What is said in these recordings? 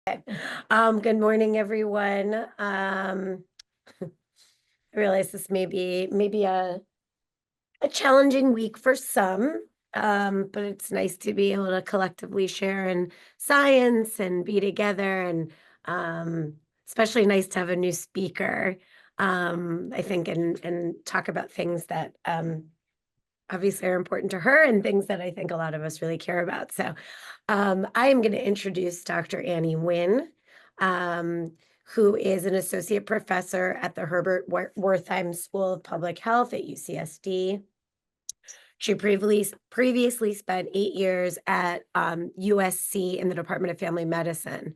Good morning, everyone. I realize this may be a challenging week for some, but it's nice to be able to collectively share in science and be together, and especially nice to have a new speaker. I think and talk about things that obviously are important to her and things that I think a lot of us really care about. So I am going to introduce Dr. Annie Nguyen, who is an associate professor at the Herbert Wertheim School of Public Health at UCSD. She previously spent 8 years at USC in the Department of Family Medicine.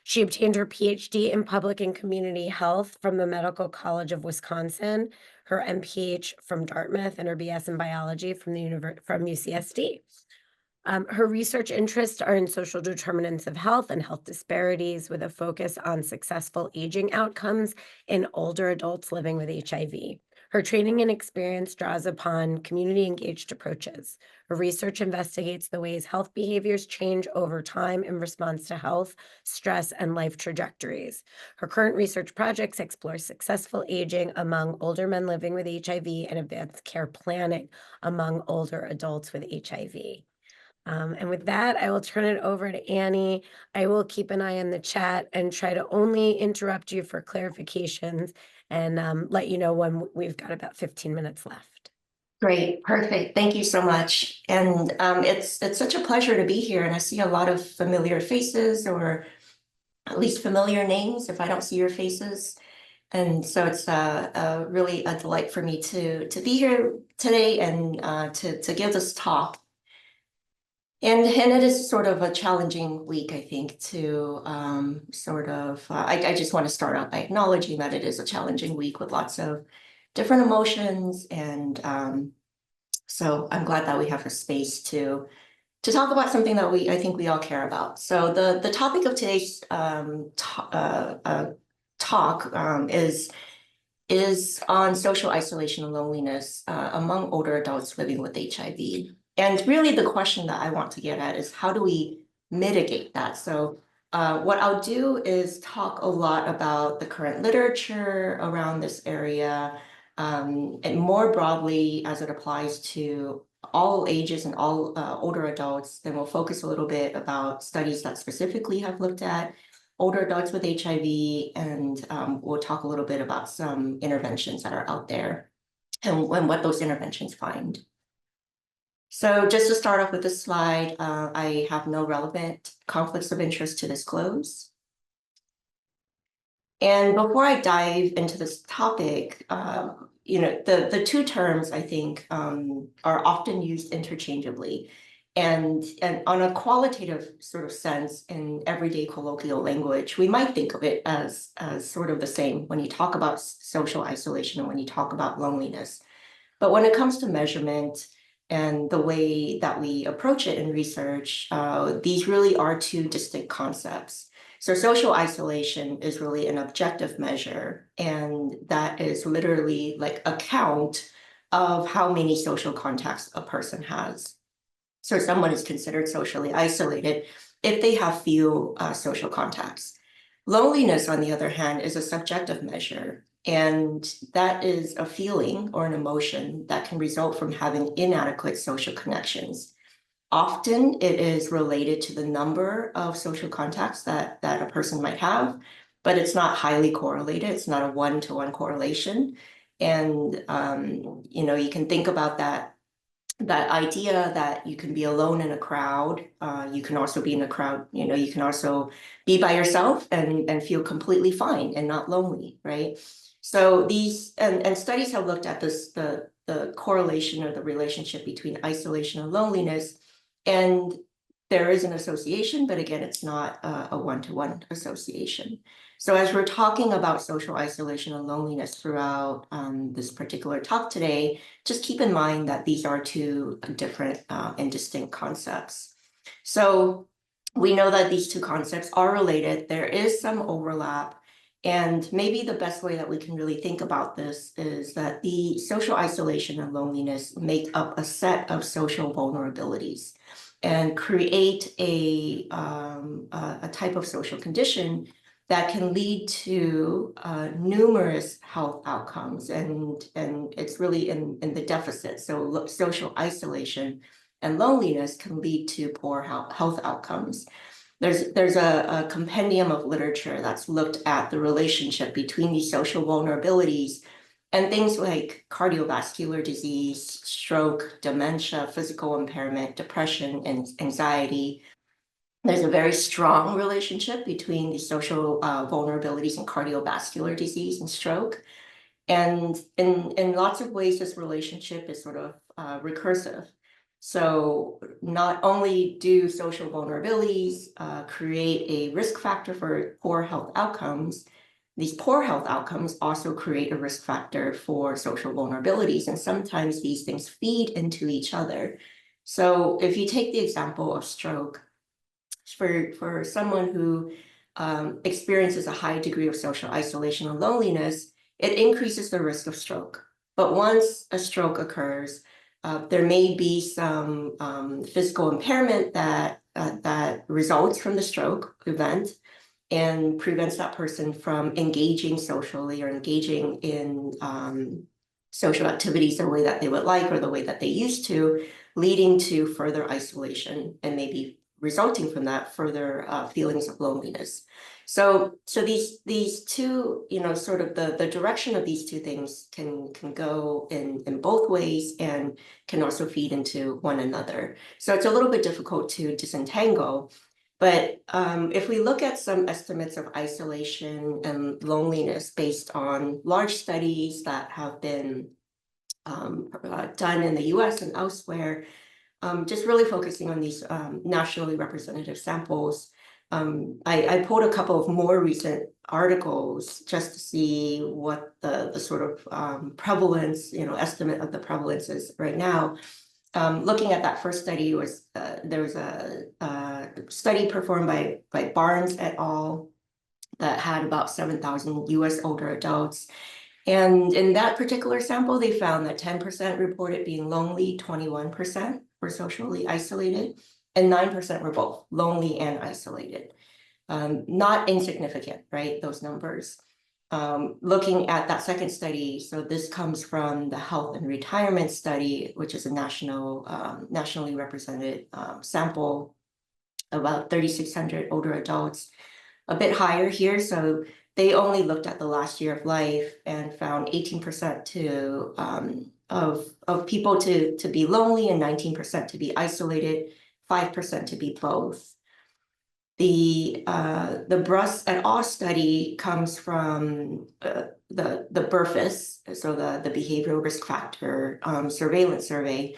She obtained her PhD in public and community health from the Medical College of Wisconsin, her MPH from Dartmouth, and her BS in biology from UCSD. Her research interests are in social determinants of health and health disparities, with a focus on successful aging outcomes in older adults living with HIV. Her training and experience draws upon community-engaged approaches. Her research investigates the ways health behaviors change over time in response to health, stress, and life trajectories. Her current research projects explore successful aging among older men living with HIV and advanced care planning among older adults with HIV. And with that, I will turn it over to Annie. I will keep an eye on the chat and try to only interrupt you for clarifications and let you know when we've got about 15 minutes left. Great, perfect. Thank you so much. And it's such a pleasure to be here. And I see a lot of familiar faces, or at least familiar names if I don't see your faces. And so it's really a delight for me to be here today and to give this talk. And it is sort of a challenging week, I think, to I just want to start out by acknowledging that it is a challenging week with lots of different emotions. And so I'm glad that we have a space to talk about something that I think we all care about. So the topic of today's talk is on social isolation and loneliness among older adults living with HIV. And really the question that I want to get at is, how do we mitigate that? So what I'll do is talk a lot about the current literature around this area, and more broadly as it applies to all ages and all older adults. Then we'll focus a little bit about studies that specifically have looked at older adults with HIV, and we'll talk a little bit about some interventions that are out there and what those interventions find. So just to start off with this slide, I have no relevant conflicts of interest to disclose. And before I dive into this topic, the two terms, I think, are often used interchangeably. And on a qualitative sort of sense, in everyday colloquial language, we might think of it as sort of the same when you talk about social isolation and when you talk about loneliness. But when it comes to measurement and the way that we approach it in research, these really are two distinct concepts. So social isolation is really an objective measure, and that is literally like a count of how many social contacts a person has. So someone is considered socially isolated if they have few social contacts. Loneliness, on the other hand, is a subjective measure, and that is a feeling or an emotion that can result from having inadequate social connections. Often it is related to the number of social contacts that a person might have, but it's not highly correlated. It's not a one-to-one correlation. And you can think about that idea that you can be alone in a crowd. You can also be in a crowd, you can also be by yourself and feel completely fine and not lonely, right? So these and studies have looked at this, the correlation or the relationship between isolation and loneliness. And there is an association, but again, it's not a one-to-one association. So as we're talking about social isolation and loneliness throughout this particular talk today, just keep in mind that these are two different and distinct concepts. So we know that these two concepts are related. There is some overlap. And maybe the best way that we can really think about this is that the social isolation and loneliness make up a set of social vulnerabilities. and create a type of social condition that can lead to numerous health outcomes, and it's really in the deficit. So social isolation and loneliness can lead to poor health outcomes. There's a compendium of literature that's looked at the relationship between these social vulnerabilities and things like cardiovascular disease, stroke, dementia, physical impairment, depression, and anxiety. There's a very strong relationship between the social vulnerabilities and cardiovascular disease and stroke. And in lots of ways, this relationship is sort of recursive. So not only do social vulnerabilities create a risk factor for poor health outcomes, these poor health outcomes also create a risk factor for social vulnerabilities. And sometimes these things feed into each other. So if you take the example of stroke, for someone who experiences a high degree of social isolation and loneliness, it increases the risk of stroke. But once a stroke occurs, there may be some physical impairment that results from the stroke event and prevents that person from engaging socially or engaging in social activities the way that they would like or the way that they used to, leading to further isolation and maybe resulting from that further feelings of loneliness. So these two, sort of the direction of these two things can go in both ways and can also feed into one another. So it's a little bit difficult to disentangle. But if we look at some estimates of isolation and loneliness based on large studies that have been done in the US and elsewhere, just really focusing on these nationally representative samples. I pulled a couple of more recent articles just to see what the sort of prevalence, estimate of the prevalence is right now. Looking at that first study was there was a study performed by Barnes et al. That had about 7,000 US older adults. And in that particular sample, they found that 10% reported being lonely, 21% were socially isolated, and 9% were both lonely and isolated. Not insignificant, right? Those numbers. Looking at that second study, so this comes from the Health and Retirement Study, which is a nationally represented sample, about 3,600 older adults, a bit higher here. So they only looked at the last year of life and found 18% of people to be lonely and 19% to be isolated, 5% to be both. The Bruss et al. Study comes from the BRFIS, so the Behavioral Risk Factor Surveillance Survey.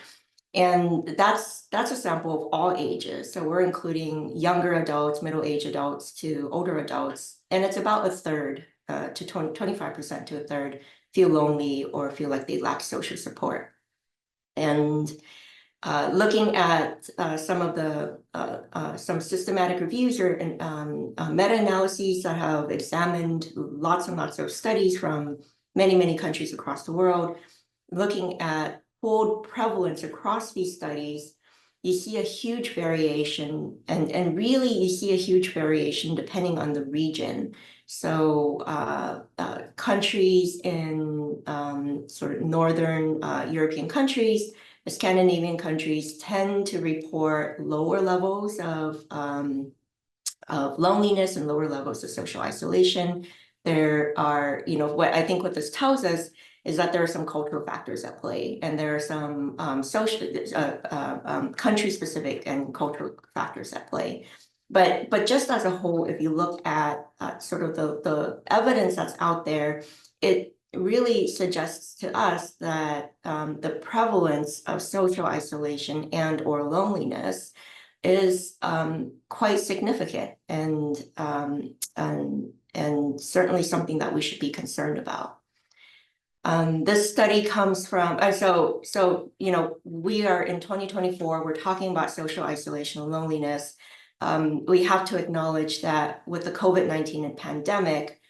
And that's a sample of all ages. So we're including younger adults, middle-aged adults to older adults. And it's about a third to 25% to a third feel lonely or feel like they lack social support. And looking at some of the some systematic reviews or meta-analyses that have examined lots and lots of studies from many countries across the world, looking at pooled prevalence across these studies, you see a huge variation, and really you see a huge variation depending on the region. So countries in sort of northern European countries, the Scandinavian countries tend to report lower levels of loneliness and lower levels of social isolation. There are, what I think what this tells us is that there are some cultural factors at play, and there are some country-specific and cultural factors at play. But just as a whole, if you look at sort of the evidence that's out there, it really suggests to us that the prevalence of social isolation and or loneliness is quite significant and certainly something that we should be concerned about. This study comes from, we are in 2024, we're talking about social isolation and loneliness. We have to acknowledge that with the COVID-19 pandemic,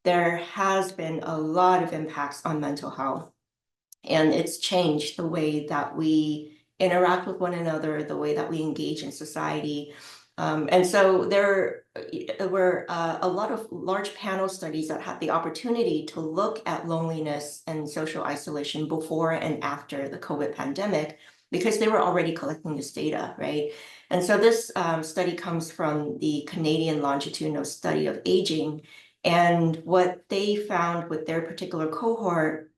there has been a lot of impacts on mental health, and it's changed the way that we interact with one another, the way that we engage in society. And so there were a lot of large panel studies that had the opportunity to look at loneliness and social isolation before and after the COVID pandemic, because they were already collecting this data, right? And so this study comes from the Canadian Longitudinal Study of Aging. And what they found with their particular cohort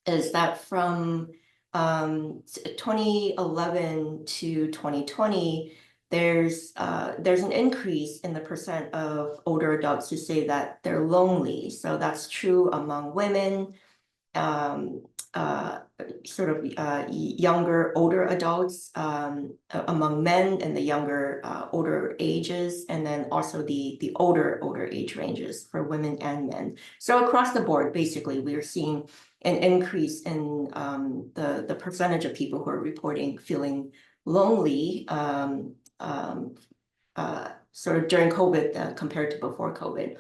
is that from 2011 to 2020, there's an increase in the percent of older adults who say that they're lonely. So that's true among women, sort of younger, older adults, among men in the younger, older ages, and then also the older age ranges for women and men. So across the board, basically, we are seeing an increase in the percentage of people who are reporting feeling lonely, sort of during COVID compared to before COVID.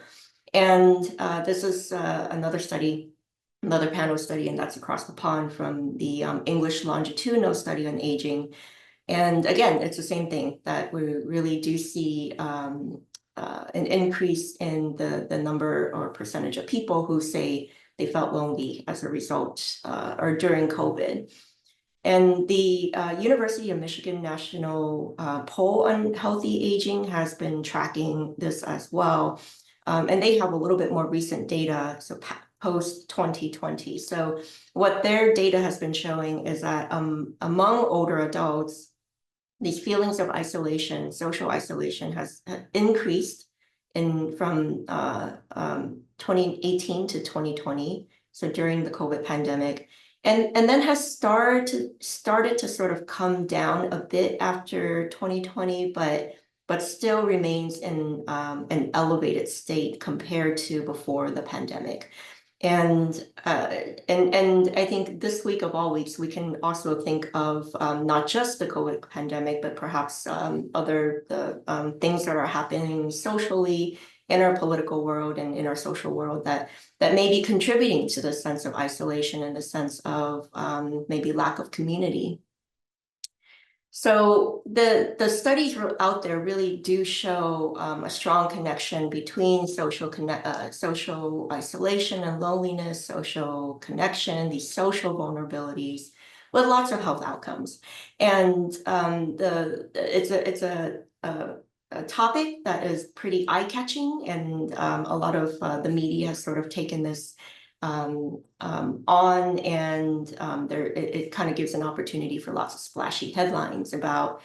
And this is another study, another panel study, and that's across the pond from the English Longitudinal Study on Aging. And again, it's the same thing, that we really do see an increase in the number or percentage of people who say they felt lonely as a result or during COVID. And the University of Michigan National Poll on Healthy Aging has been tracking this as well. And they have a little bit more recent data, so post 2020. So what their data has been showing is that among older adults, these feelings of isolation, social isolation, has increased from 2018 to 2020, so during the COVID pandemic, and then has started to sort of come down a bit after 2020, but still remains in an elevated state compared to before the pandemic. And I think this week of all weeks, we can also think of not just the COVID pandemic, but perhaps other things that are happening socially in our political world and in our social world that may be contributing to the sense of isolation and the sense of maybe lack of community. So the studies out there really do show a strong connection between social isolation and loneliness, social connection, these social vulnerabilities, with lots of health outcomes. And it's a topic that is pretty eye-catching, and a lot of the media has sort of taken this on, and it kind of gives an opportunity for lots of splashy headlines about,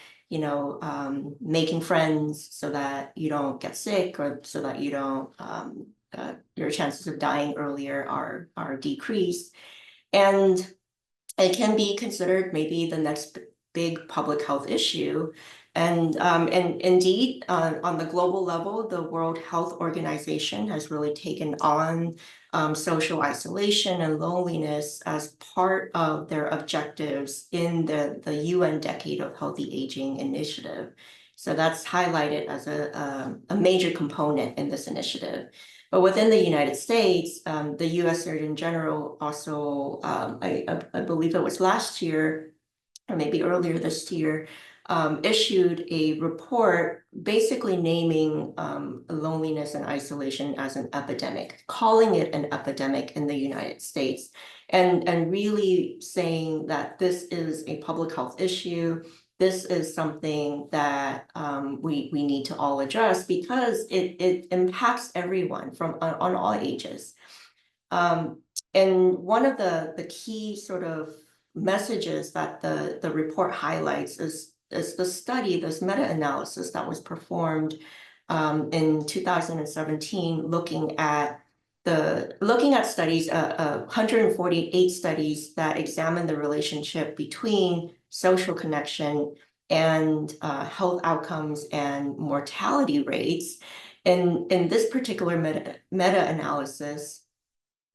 making friends so that you don't get sick, or so that you don't your chances of dying earlier are decreased. And it can be considered maybe the next big public health issue. And indeed, on the global level, the World Health Organization has really taken on social isolation and loneliness as part of their objectives in the UN Decade of Healthy Aging initiative. So that's highlighted as a major component in this initiative. But within the United States, the US Surgeon General also, I believe it was last year, or maybe earlier this year, issued a report basically naming loneliness and isolation as an epidemic, calling it an epidemic in the United States, and really saying that this is a public health issue. This is something that we need to all address, because it impacts everyone on all ages. And one of the key sort of messages that the report highlights is the study, this meta-analysis that was performed in 2017, looking at studies, 148 studies that examined the relationship between social connection and health outcomes and mortality rates. In this particular meta-analysis,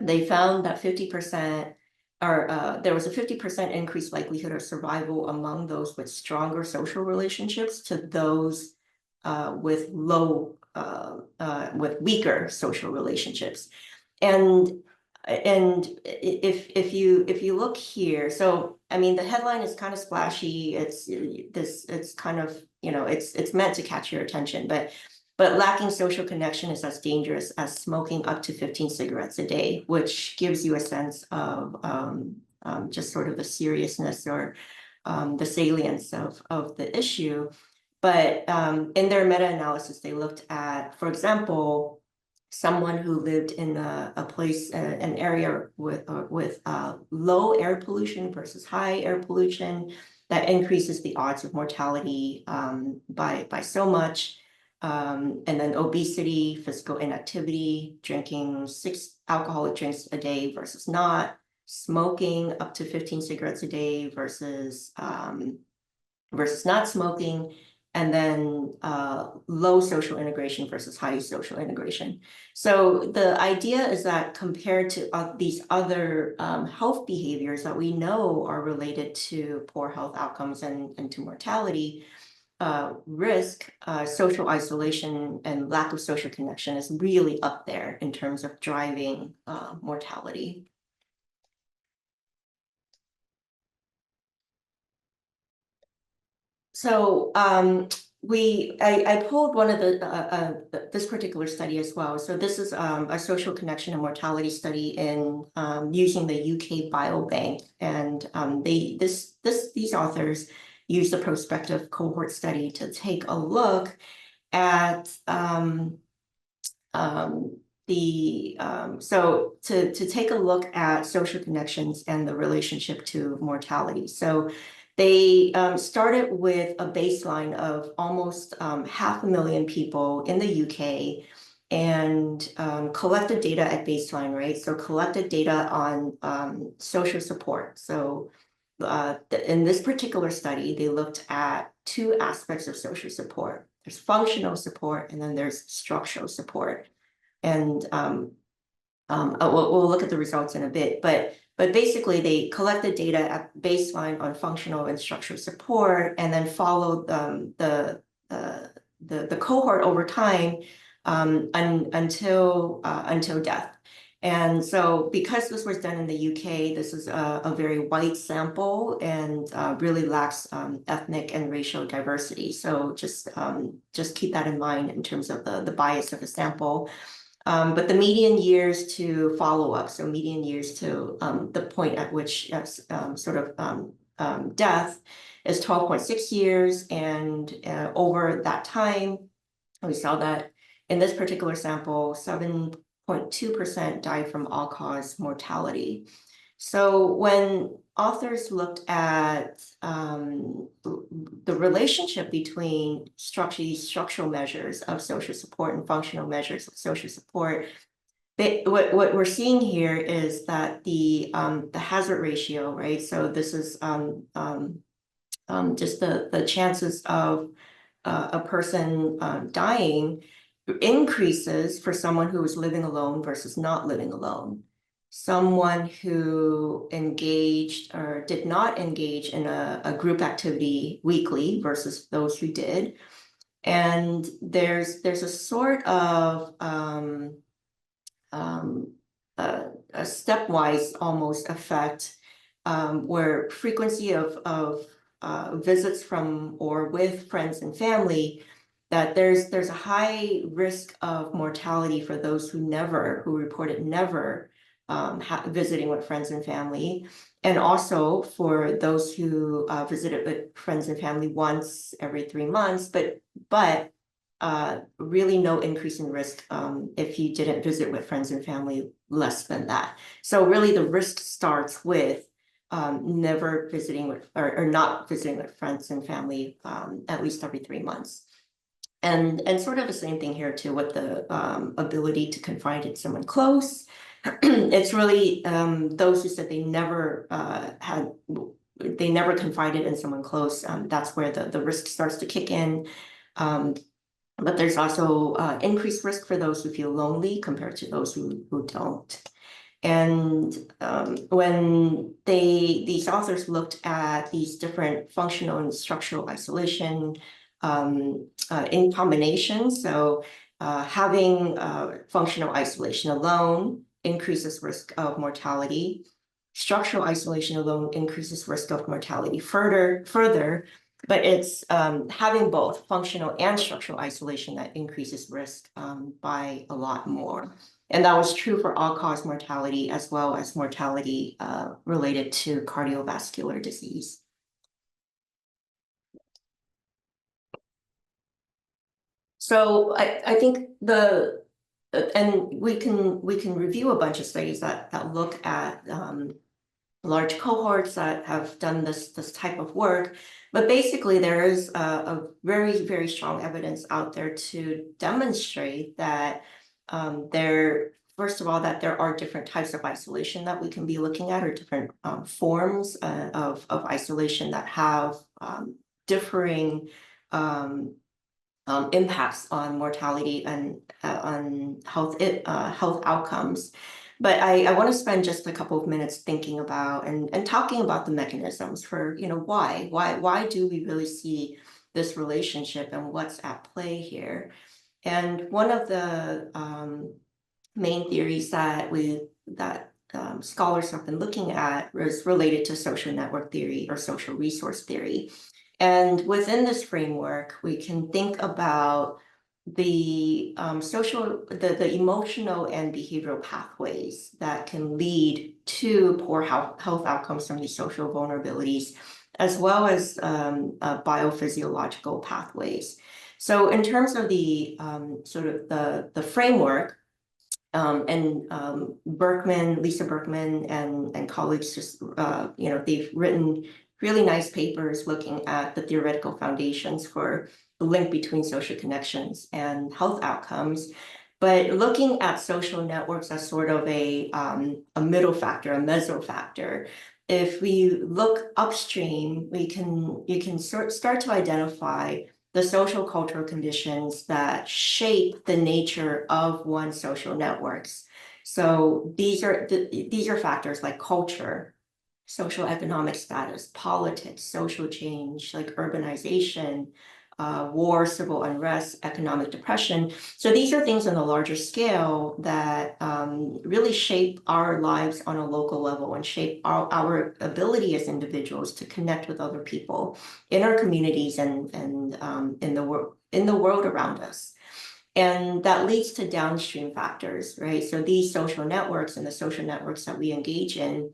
they found that 50%, there was a 50% increased likelihood of survival among those with stronger social relationships to those with weaker social relationships. And if you look here, so I mean, the headline is kind of splashy. It's kind of, it's meant to catch your attention, but lacking social connection is as dangerous as smoking up to 15 cigarettes a day, which gives you a sense of just sort of the seriousness or the salience of the issue. But in their meta-analysis, they looked at, for example, someone who lived in a place, an area with low air pollution versus high air pollution, that increases the odds of mortality by so much. And then obesity, physical inactivity, drinking 6 alcoholic drinks a day versus not, smoking up to 15 cigarettes a day versus not smoking, and then low social integration versus high social integration. So the idea is that compared to these other health behaviors that we know are related to poor health outcomes and to mortality, risk, social isolation and lack of social connection is really up there in terms of driving mortality. So I pulled one of this particular study as well. So this is a social connection and mortality study in using the UK Biobank, and these authors used a prospective cohort study to take a look at to take a look at social connections and the relationship to mortality. So they started with a baseline of almost 500,000 people in the UK and collected data at baseline, right? So collected data on social support. So in this particular study, they looked at 2 aspects of social support. There's functional support and then there's structural support. And we'll look at the results in a bit, but basically they collected data at baseline on functional and structural support, and then followed the cohort over time until death. And so because this was done in the UK, this is a very white sample and really lacks ethnic and racial diversity. So just keep that in mind in terms of the bias of the sample. But the median years to follow up, so median years to the point at which death is 12.6 years. And over that time, we saw that in this particular sample, 7.2% died from all-cause mortality. So when authors looked at the relationship between structural measures of social support and functional measures of social support, what we're seeing here is that the hazard ratio, right? So this is just the chances of a person dying increases for someone who is living alone versus not living alone. Someone who engaged or did not engage in a group activity weekly versus those who did. And there's a sort of a stepwise almost effect where frequency of visits from or with friends and family, that there's a high risk of mortality for those who reported never visiting with friends and family, and also for those who visited with friends and family once every 3 months, but really no increase in risk if you didn't visit with friends and family less than that. So really the risk starts with never visiting with or not visiting with friends and family at least every 3 months. And sort of the same thing here too with the ability to confide in someone close. It's really those who said they never confided in someone close. That's where the risk starts to kick in. But there's also increased risk for those who feel lonely compared to those who don't. And when these authors looked at these different functional and structural isolation in combination, so having functional isolation alone increases risk of mortality. structural isolation alone increases risk of mortality further, but it's having both functional and structural isolation that increases risk by a lot more. And that was true for all-cause mortality as well as mortality related to cardiovascular disease. So I think and we can review a bunch of studies that look at large cohorts that have done this type of work, but basically there is a very strong evidence out there to demonstrate that first of all, that there are different types of isolation that we can be looking at, or different forms of isolation that have differing impacts on mortality and on health outcomes. But I want to spend just a couple of minutes thinking about and talking about the mechanisms for, why do we really see this relationship and what's at play here? And one of the main theories that scholars have been looking at is related to social network theory or social resource theory. And within this framework, we can think about the emotional and behavioral pathways that can lead to poor health outcomes from these social vulnerabilities, as well as biophysiological pathways. So in terms of the sort of the framework, Lisa Berkman and colleagues just, they've written really nice papers looking at the theoretical foundations for the link between social connections and health outcomes, but looking at social networks as sort of a middle factor, a meso factor. If we look upstream, you can start to identify the social cultural conditions that shape the nature of one's social networks. So these are factors like culture, social economic status, politics, social change, like urbanization, war, civil unrest, economic depression. So these are things on a larger scale that really shape our lives on a local level and shape our ability as individuals to connect with other people in our communities and in the world around us. And that leads to downstream factors, right? So these social networks and the social networks that we engage in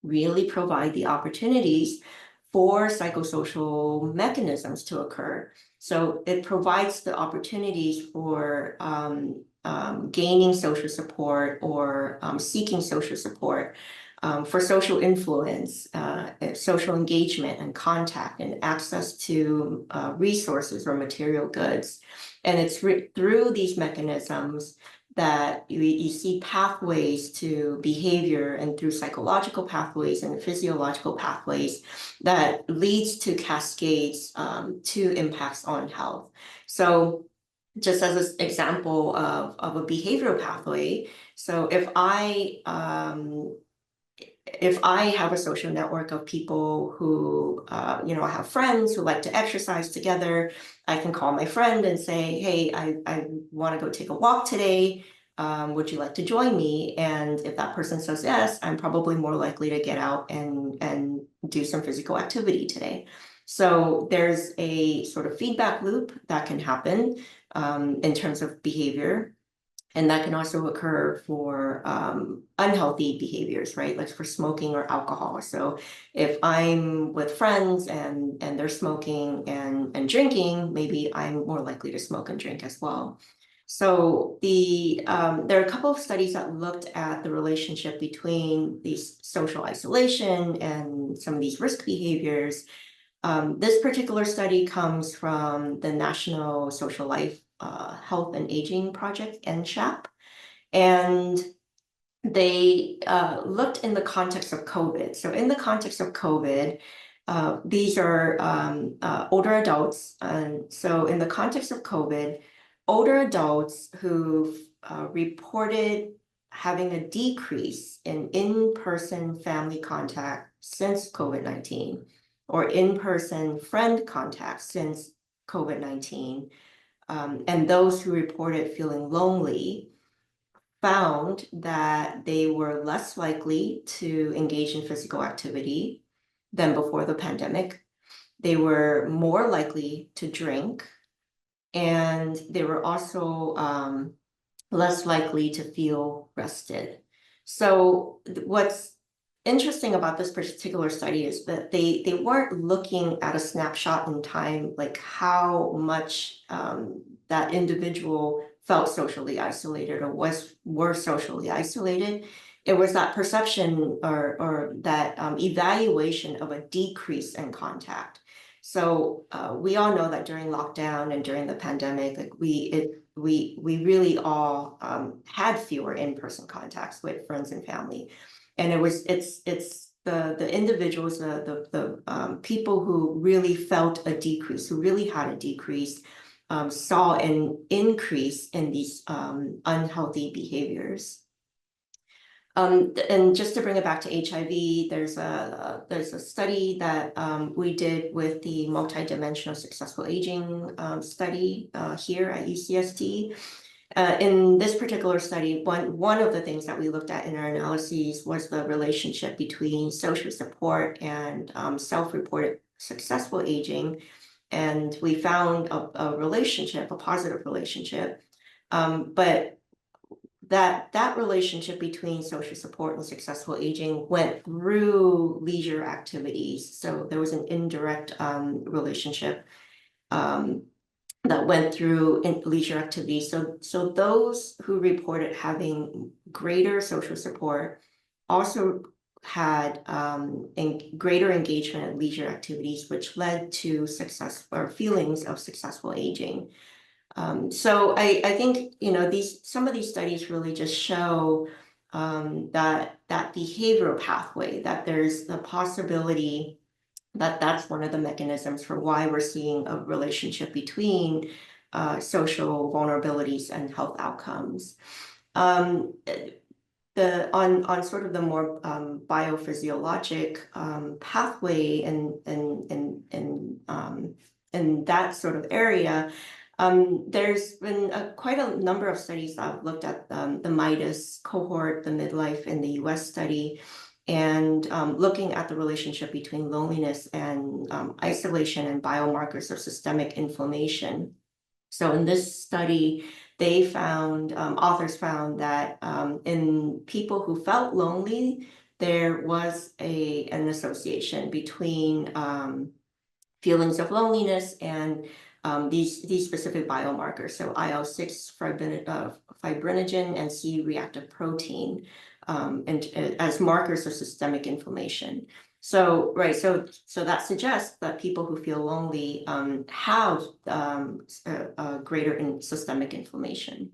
really provide the opportunities for psychosocial mechanisms to occur. So it provides the opportunities for gaining social support or seeking social support, for social influence, social engagement and contact and access to resources or material goods. And it's through these mechanisms that you see pathways to behavior, and through psychological pathways and physiological pathways that leads to cascades to impacts on health. So just as an example of a behavioral pathway, so if I have a social network of people who, I have friends who like to exercise together, I can call my friend and say, hey, I want to go take a walk today. Would you like to join me? And if that person says yes, I'm probably more likely to get out and do some physical activity today. So there's a sort of feedback loop that can happen in terms of behavior. And that can also occur for unhealthy behaviors, right? Like for smoking or alcohol. So if I'm with friends and they're smoking and drinking, maybe I'm more likely to smoke and drink as well. So there are a couple of studies that looked at the relationship between these social isolation and some of these risk behaviors. This particular study comes from the National Social Life Health and Aging Project, NSHAP, and they looked in the context of COVID. So in the context of COVID, these are older adults. And so in the context of COVID, older adults who've reported having a decrease in in-person family contact since COVID-19, or in-person friend contact since COVID-19, and those who reported feeling lonely, found that they were less likely to engage in physical activity than before the pandemic. They were more likely to drink, and they were also less likely to feel rested. So what's interesting about this particular study is that they weren't looking at a snapshot in time, like how much that individual felt socially isolated or were socially isolated. It was that perception or that evaluation of a decrease in contact. So we all know that during lockdown and during the pandemic, like we really all had fewer in-person contacts with friends and family, and it's the individuals, the people who really felt a decrease, who really had a decrease, saw an increase in these unhealthy behaviors. And just to bring it back to HIV, there's a study that we did with the multidimensional successful aging study here at UCSD. In this particular study, one of the things that we looked at in our analyses was the relationship between social support and self-reported successful aging. And we found a relationship, a positive relationship, but that relationship between social support and successful aging went through leisure activities. So there was an indirect relationship that went through in leisure activities. So those who reported having greater social support also had greater engagement in leisure activities, which led to success or feelings of successful aging. So I think, you know, some of these studies really just show that behavioral pathway, that there's the possibility that that's one of the mechanisms for why we're seeing a relationship between social vulnerabilities and health outcomes. On sort of the more biophysiologic pathway and that sort of area. There's been quite a number of studies that have looked at the MIDAS cohort, the midlife in the US study, and looking at the relationship between loneliness and isolation and biomarkers of systemic inflammation. So in this study, they found, authors found that in people who felt lonely, there was an association between feelings of loneliness and these specific biomarkers, so IL-6, fibrinogen, and C-reactive protein, and as markers of systemic inflammation. So so that suggests that people who feel lonely have a greater systemic inflammation.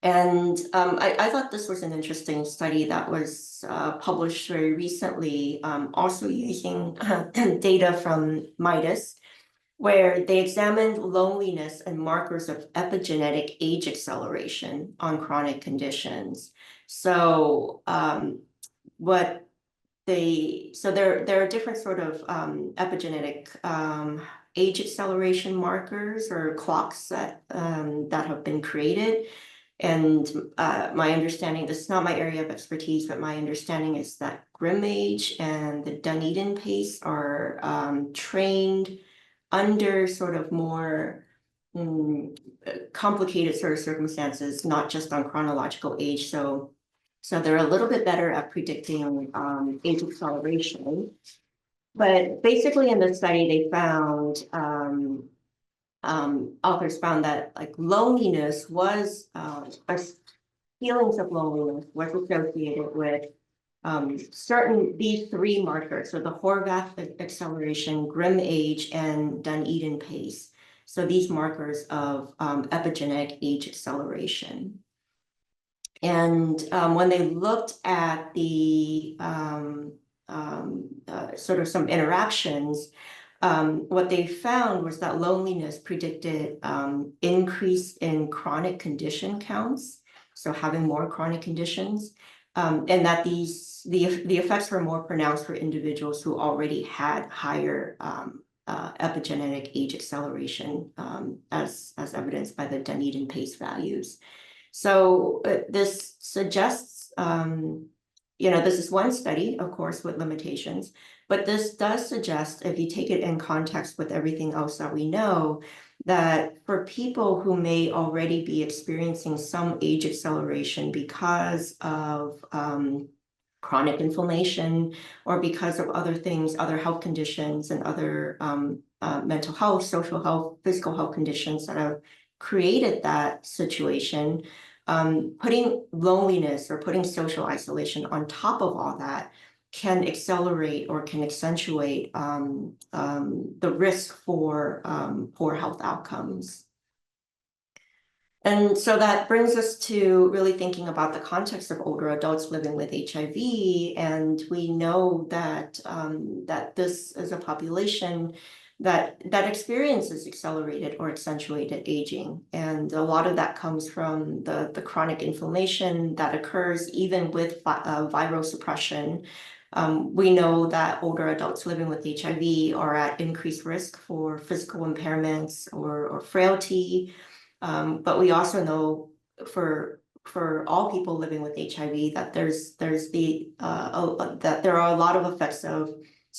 And I thought this was an interesting study that was published very recently, also using data from MIDAS, where they examined loneliness and markers of epigenetic age acceleration on chronic conditions. So there are different sort of epigenetic age acceleration markers or clocks that have been created. And my understanding, this is not my area of expertise, but my understanding is that Grimm age and the Dunedin pace are trained under sort of more complicated sort of circumstances, not just on chronological age. So they're a little bit better at predicting age acceleration. But basically in the study, they found, authors found that like loneliness was, feelings of loneliness was associated with these three markers, so the Horvath acceleration, Grimm age, and Dunedin pace. So these markers of epigenetic age acceleration. And when they looked at the sort of some interactions, what they found was that loneliness predicted increase in chronic condition counts, so having more chronic conditions, and that the effects were more pronounced for individuals who already had higher epigenetic age acceleration, as evidenced by the Dunedin pace values. So this suggests, this is one study, of course, with limitations, but this does suggest, if you take it in context with everything else that we know, that for people who may already be experiencing some age acceleration because of chronic inflammation or because of other things, other health conditions and other mental health, social health, physical health conditions that have created that situation, putting loneliness or putting social isolation on top of all that can accelerate or can accentuate the risk for poor health outcomes. And so that brings us to really thinking about the context of older adults living with HIV. And we know that that this is a population that experiences accelerated or accentuated aging. And a lot of that comes from the chronic inflammation that occurs even with viral suppression. We know that older adults living with HIV are at increased risk for physical impairments or frailty. But we also know for all people living with HIV that there's that there are a lot of effects of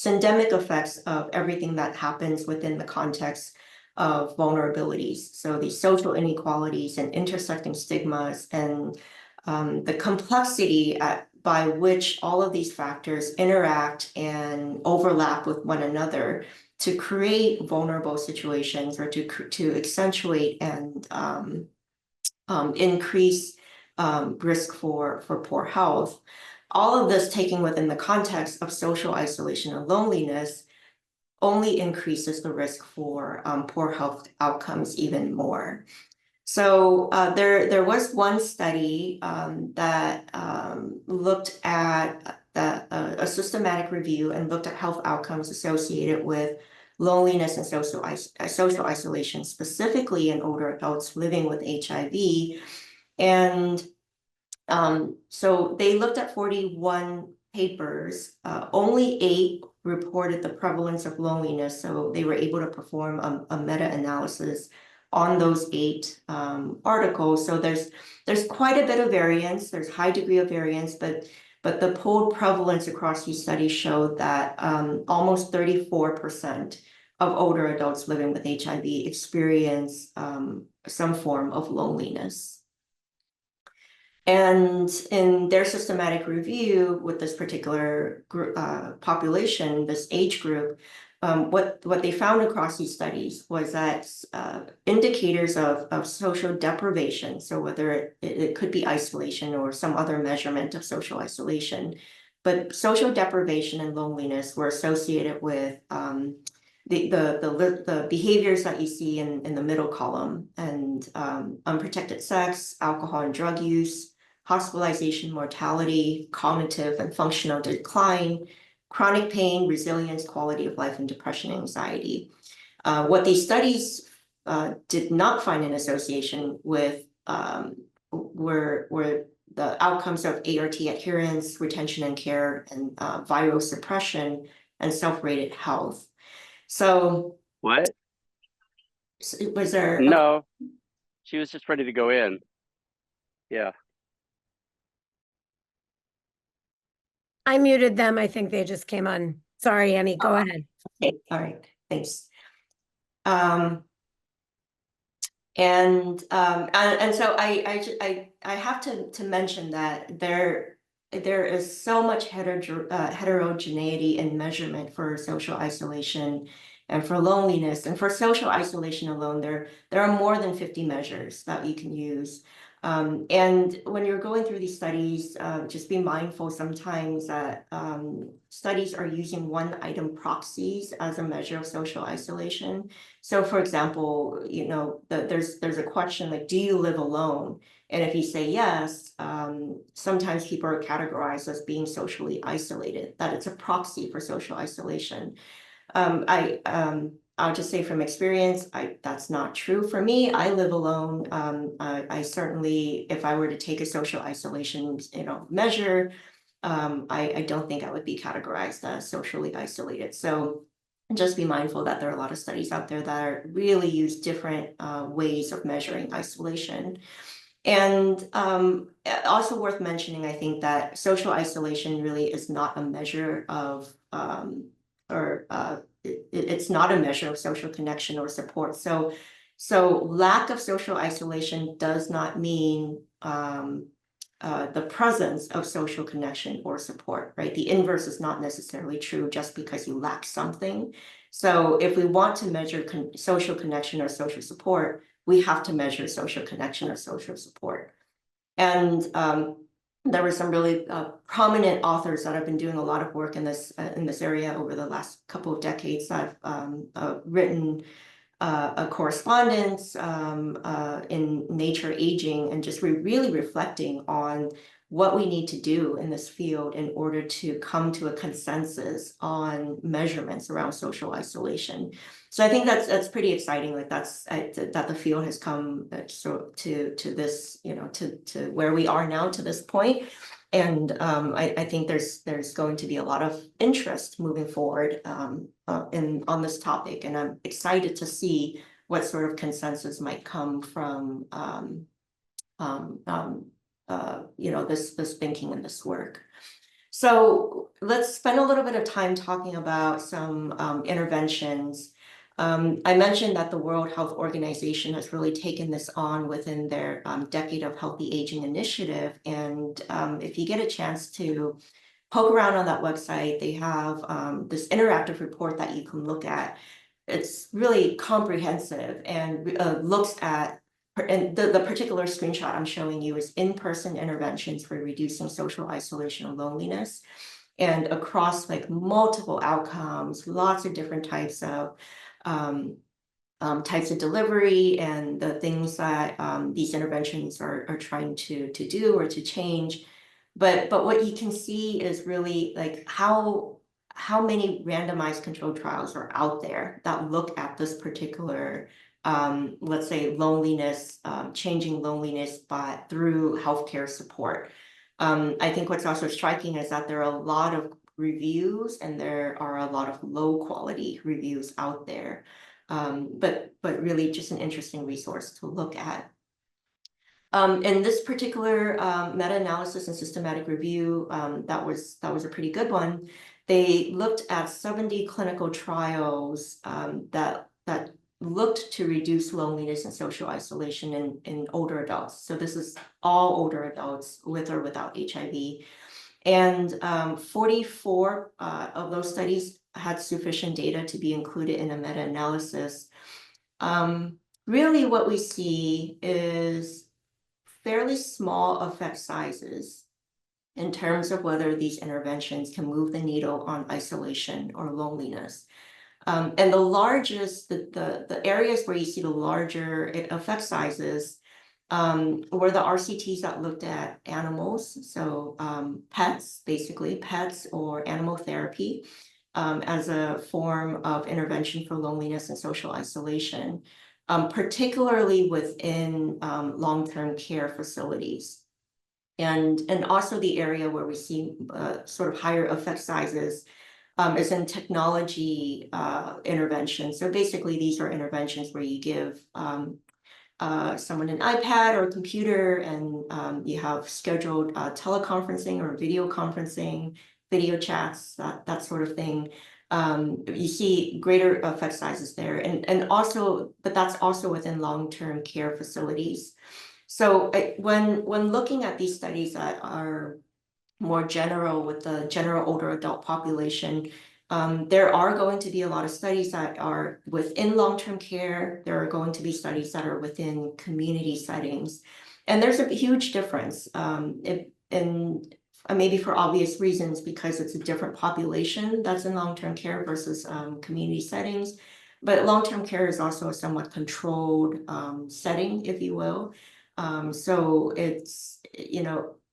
syndemic effects of everything that happens within the context of vulnerabilities. So these social inequalities and intersecting stigmas and the complexity by which all of these factors interact and overlap with one another to create vulnerable situations or to accentuate and increase risk for poor health. All of this taken within the context of social isolation and loneliness only increases the risk for poor health outcomes even more. So there was one study that looked at a systematic review and looked at health outcomes associated with loneliness and social isolation, specifically in older adults living with HIV. And so they looked at 41 papers, only 8 reported the prevalence of loneliness. So they were able to perform a meta-analysis on those 8 articles. So there's quite a bit of variance. There's high degree of variance, but the pooled prevalence across these studies showed that almost 34% of older adults living with HIV experience some form of loneliness. And in their systematic review with this particular population, this age group, what they found across these studies was that indicators of social deprivation, so whether it could be isolation or some other measurement of social isolation, but social deprivation and loneliness were associated with the behaviors that you see in the middle column, and unprotected sex, alcohol and drug use, hospitalization, mortality, cognitive and functional decline, chronic pain, resilience, quality of life, and depression and anxiety. What these studies did not find an association with were the outcomes of ART adherence, retention and care, and viral suppression and self-rated health. So What? was there? No, she was just ready to go in. Yeah. I muted them. I think they just came on. Sorry, Annie, go ahead. Okay, all right, thanks. And so I have to mention that there is so much heterogeneity in measurement for social isolation and for loneliness. And for social isolation alone, there are more than 50 measures that you can use. And when you're going through these studies, just be mindful sometimes that studies are using one item proxies as a measure of social isolation. So for example, there's a question like, do you live alone? And if you say yes, sometimes people are categorized as being socially isolated, that it's a proxy for social isolation. I'll just say from experience, that's not true for me. I live alone. I certainly, if I were to take a social isolation, measure, I don't think I would be categorized as socially isolated. So just be mindful that there are a lot of studies out there that really use different ways of measuring isolation. And also worth mentioning, I think that social isolation really is not a measure of it's not a measure of social connection or support. So lack of social isolation does not mean the presence of social connection or support, right? The inverse is not necessarily true just because you lack something. So if we want to measure social connection or social support, we have to measure social connection or social support. And there were some really prominent authors that have been doing a lot of work in this area over the last couple of decades. I've written a correspondence in Nature Aging, and just really reflecting on what we need to do in this field in order to come to a consensus on measurements around social isolation. So I think that's pretty exciting. Like that the field has come to this, to where we are now, to this point. And I think there's going to be a lot of interest moving forward on this topic, and I'm excited to see what sort of consensus might come from this thinking and this work. So let's spend a little bit of time talking about some interventions. I mentioned that the World Health Organization has really taken this on within their Decade of Healthy Aging initiative. And if you get a chance to poke around on that website, they have this interactive report that you can look at. It's really comprehensive and looks at, and the particular screenshot I'm showing you is in-person interventions for reducing social isolation and loneliness. And across like multiple outcomes, lots of different types of delivery and the things that these interventions are trying to do or to change. But what you can see is really like how many randomized controlled trials are out there that look at this particular let's say loneliness, changing loneliness through healthcare support. I think what's also striking is that there are a lot of reviews and there are a lot of low quality reviews out there. But really just an interesting resource to look at. In this particular meta-analysis and systematic review, that was a pretty good one. They looked at 70 clinical trials that looked to reduce loneliness and social isolation in older adults. So this is all older adults with or without HIV. And 44 of those studies had sufficient data to be included in a meta-analysis. Really what we see is fairly small effect sizes in terms of whether these interventions can move the needle on isolation or loneliness. And the largest, the areas where you see the larger effect sizes were the RCTs that looked at animals, so pets, basically pets or animal therapy as a form of intervention for loneliness and social isolation, particularly within long-term care facilities. And also the area where we see sort of higher effect sizes is in technology intervention. So basically these are interventions where you give someone an iPad or a computer, and you have scheduled teleconferencing or video conferencing, video chats, that sort of thing. You see greater effect sizes there, and also, but that's also within long-term care facilities. So when looking at these studies that are more general with the general older adult population, there are going to be a lot of studies that are within long-term care. There are going to be studies that are within community settings. And there's a huge difference. And maybe for obvious reasons, because it's a different population that's in long-term care versus community settings. But long-term care is also a somewhat controlled setting, if you will. So it's,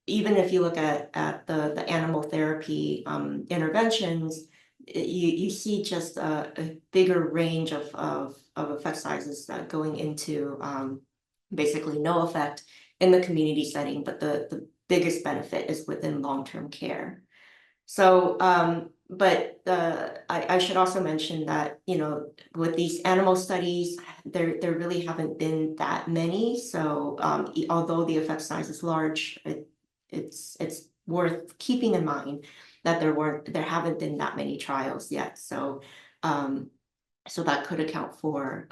even if you look at the animal therapy interventions, you see just a bigger range of effect sizes going into basically no effect in the community setting, but the biggest benefit is within long-term care. So I should also mention that, you know, with these animal studies, there really haven't been that many. So although the effect size is large, it's worth keeping in mind that there haven't been that many trials yet. So so that could account for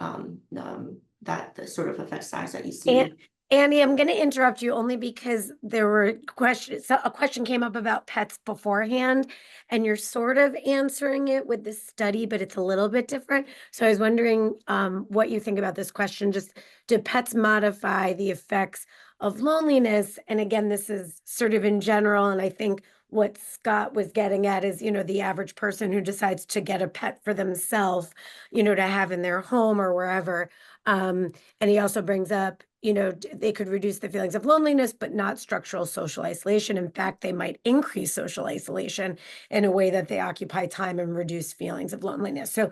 that the sort of effect size that you see. And Annie, I'm going to interrupt you only because there were questions. So a question came up about pets beforehand, and you're sort of answering it with this study, but it's a little bit different. So I was wondering what you think about this question. Just do pets modify the effects of loneliness? And again, this is sort of in general, and I think what Scott was getting at is, you know, the average person who decides to get a pet for themselves, you know, to have in their home or wherever. And he also brings up, you know, they could reduce the feelings of loneliness, but not structural social isolation. In fact, they might increase social isolation in a way that they occupy time and reduce feelings of loneliness. So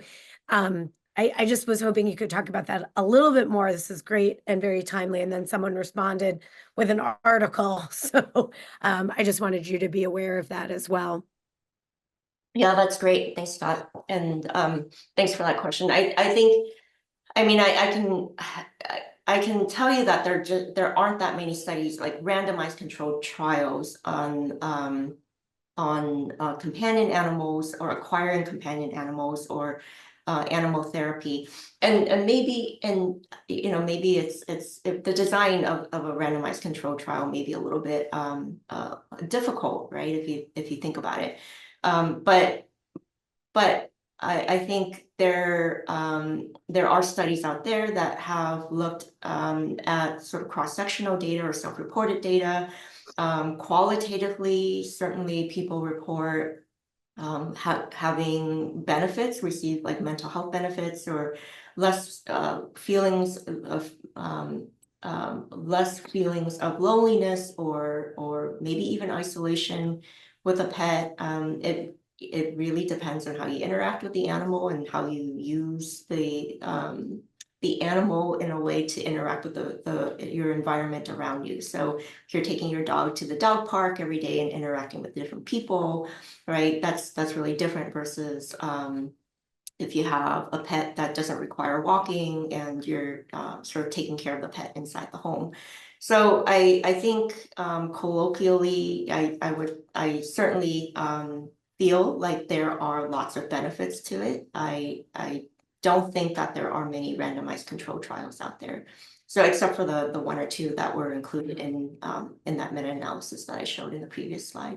I just was hoping you could talk about that a little bit more. This is great and very timely. And then someone responded with an article. So I just wanted you to be aware of that as well. Yeah, that's great. Thanks, Scott. And thanks for that question. I think, I mean, I can tell you that there aren't that many studies, like randomized controlled trials on companion animals or acquiring companion animals or animal therapy. And maybe, and you know, maybe it's if the design of a randomized controlled trial may be a little bit difficult, right? If you think about it. But I think there are studies out there that have looked at sort of cross-sectional data or self-reported data. Qualitatively, certainly people report having benefits, receive like mental health benefits or less feelings of less feelings of loneliness or maybe even isolation with a pet. It really depends on how you interact with the animal and how you use the animal in a way to interact with your environment around you. So if you're taking your dog to the dog park every day and interacting with different people, right? That's really different versus if you have a pet that doesn't require walking and you're sort of taking care of the pet inside the home. So I think colloquially, I certainly feel like there are lots of benefits to it. I don't think that there are many randomized control trials out there. So except for the one or two that were included in that meta-analysis that I showed in the previous slide.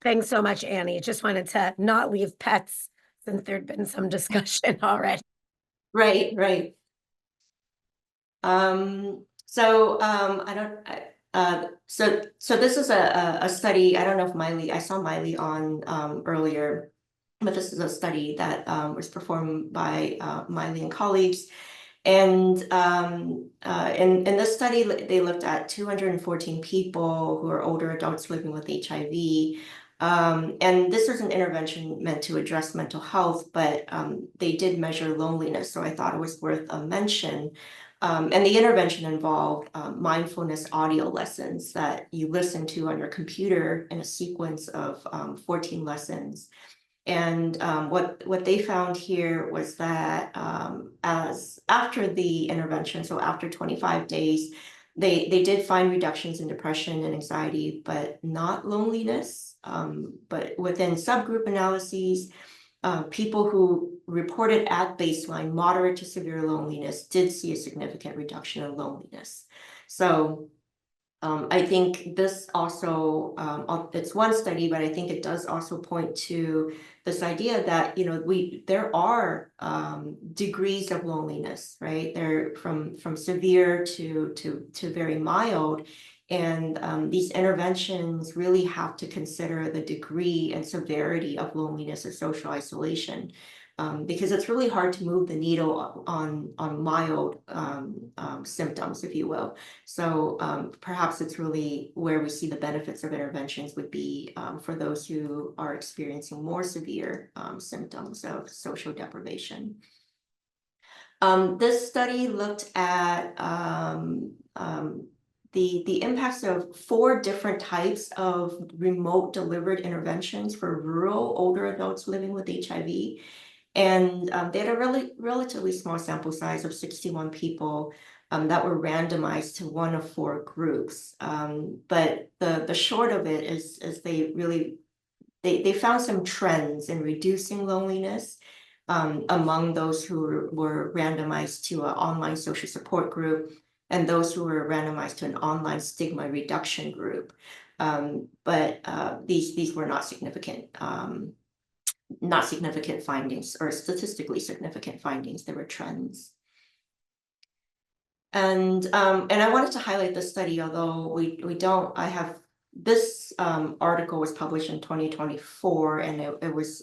Thanks so much, Annie. Just wanted to not leave pets since there'd been some discussion already. Right. So this is a study. I don't know if I saw Miley on earlier, but this is a study that was performed by Miley and colleagues. And in this study, they looked at 214 people who are older adults living with HIV. And this was an intervention meant to address mental health, but they did measure loneliness. So I thought it was worth a mention. And the intervention involved mindfulness audio lessons that you listen to on your computer in a sequence of 14 lessons. And what they found here was that as after the intervention, so after 25 days, they did find reductions in depression and anxiety, but not loneliness. But within subgroup analyses, people who reported at baseline moderate to severe loneliness did see a significant reduction in loneliness. So I think this also, it's one study, but I think it does also point to this idea that, you know, there are degrees of loneliness, right? They're from severe to very mild. And these interventions really have to consider the degree and severity of loneliness or social isolation. Because it's really hard to move the needle on mild symptoms, if you will. So perhaps it's really where we see the benefits of interventions would be for those who are experiencing more severe symptoms of social deprivation. This study looked at the impacts of 4 different types of remote delivered interventions for rural older adults living with HIV. And they had a relatively small sample size of 61 people that were randomized to one of 4 groups. But the short of it is they found some trends in reducing loneliness among those who were randomized to an online social support group and those who were randomized to an online stigma reduction group. But these were not significant findings or statistically significant findings. There were trends. And I wanted to highlight this study, although we don't, this article was published in 2024, and it was